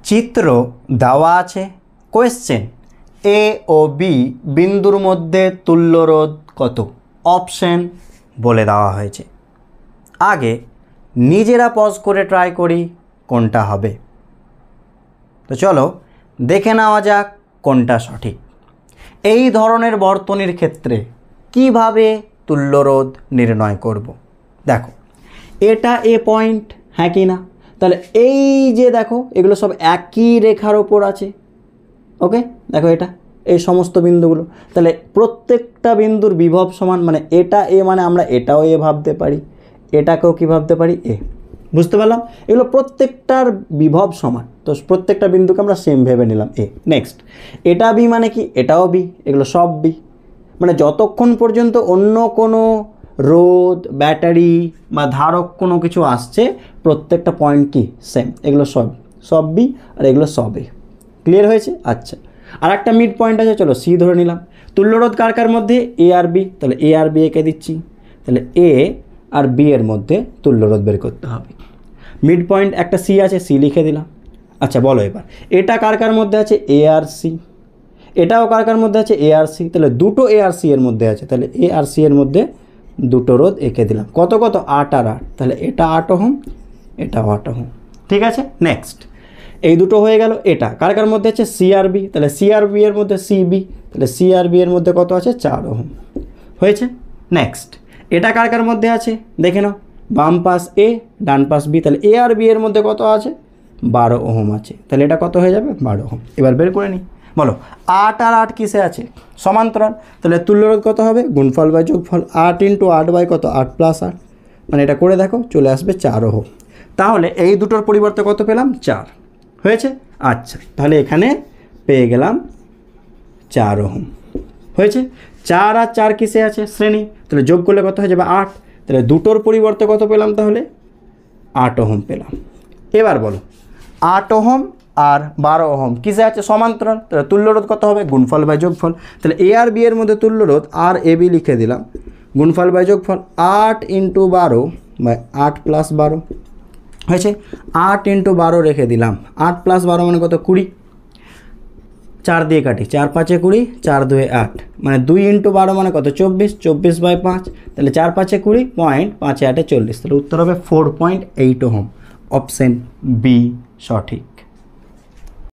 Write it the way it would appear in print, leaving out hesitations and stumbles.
চিত্র দেওয়া আছে, কোয়েশ্চেন এ ও বি বিন্দুর মধ্যে তুল্য রোধ কত, অপশন বলে দেওয়া হয়েছে। আগে নিজেরা পজ করে ট্রাই করি কোনটা হবে। তো চলো দেখে নেওয়া যাক কোনটা সঠিক। এই ধরনের বর্তনীর ক্ষেত্রে কিভাবে তুল্য রোধ নির্ণয় করব। দেখো এটা এ পয়েন্ট, হ্যাঁ কি না? তাহলে এই যে দেখো এগুলো সব একই রেখার ওপর আছে। ওকে, দেখো এটা এই সমস্ত বিন্দুগুলো, তাহলে প্রত্যেকটা বিন্দুর বিভব সমান, মানে এটা এ মানে আমরা এটাও এ ভাবতে পারি, এটাকেও কি ভাবতে পারি এ। বুঝতে পারলাম? এগুলো প্রত্যেকটার বিভব সমান, তো প্রত্যেকটা বিন্দুকে আমরা সেম ভেবে নিলাম এ। নেক্সট এটা বি মানে কি, এটাও বি, এগুলো সব বি। মানে যতক্ষণ পর্যন্ত অন্য কোনো রোধ, ব্যাটারি বা ধারক কোনো কিছু আসছে, প্রত্যেকটা পয়েন্ট কি সেম, এগুলো সব বি আর এগুলো সব এ। ক্লিয়ার হয়েছে? আচ্ছা, আর একটা মিড পয়েন্ট আছে, চলো সি ধরে নিলাম। তুল্যরোধ কার কার মধ্যে? এ আর বি, তাহলে এ আর বি একে দিচ্ছি, তাহলে এ আর বি এর মধ্যে তুল্যরোধ বের করতে হবে। মিড পয়েন্ট একটা সি আছে, সি লিখে দিলাম। আচ্ছা বলো এবার এটা কার কার মধ্যে আছে? এ আর সি। এটাও কার কার মধ্যে আছে? এ আর সি। তাহলে দুটো এ আর সি এর মধ্যে আছে, তাহলে এ আর সি এর মধ্যে দুটো রোধ এঁকে দিলাম। কত কত? 8 আর 8, তাহলে এটা 8 ওহম, এটাও 8 ওহম। ঠিক আছে, নেক্সট এই দুটো হয়ে গেল। এটা কার কার মধ্যে আছে? সি আর বি, তাহলে সি আর বি এর মধ্যে সি বি, তাহলে সি আর বি এর মধ্যে কত আছে? 4 ওহম। হয়েছে? নেক্সট এটা কার কার মধ্যে আছে দেখে নাও, বাম পাশ এ ডান পাশ বি, তাহলে এ আর বি এর মধ্যে কত আছে? 12 ওহম আছে, তাহলে এটা কত হয়ে যাবে? 12 ওহম। এবার বের করে নিই, বলো 8 আর 8 কিসে আছে? সমান্তরাল, তাহলে তুল্যরোধ কত হবে? গুণফল বাই যোগফল, 8 ইন্টু 8 বাই কত? 8 প্লাস 8, মানে এটা করে দেখো চলে আসবে 4 ওহম। তাহলে এই দুটোর পরিবর্তে কত পেলাম? 4। হয়েছে? আচ্ছা, তাহলে এখানে পেয়ে গেলাম 4 ওহম। হয়েছে? 4 আর 4 কিসে আছে? শ্রেণী, তাহলে যোগ করলে কত হয়ে যাবে? 8, তাহলে দুটোর পরিবর্তে কত পেলাম? তাহলে 8 ওহম পেলাম। এবার বলো 8 ওহম আর 12 ওহম কিসে আছে? সমান্তরাল, তাহলে তুল্যরোধ কত হবে? গুণফল বাই যোগফল, তাহলে এ আর বি এর মধ্যে তুল্যরোধ আর এ বি লিখে দিলাম, গুণফল বাই যোগফল 8 ইন্টু 12 বাই 8 প্লাস 12। হয়েছে? 8 ইন্টু 12 রেখে দিলাম, 8 প্লাস 12 মানে কত? 20। 4 দিয়ে কাটি, 4 5 20, 4 2 8, মানে 2 ইন্টু 12 মানে কত? 24, 24 বাই 5, তাহলে 4 5 20, পয়েন্ট 5 8 40, তাহলে উত্তর হবে 4.8 ওহম। অপশন বি সঠিক।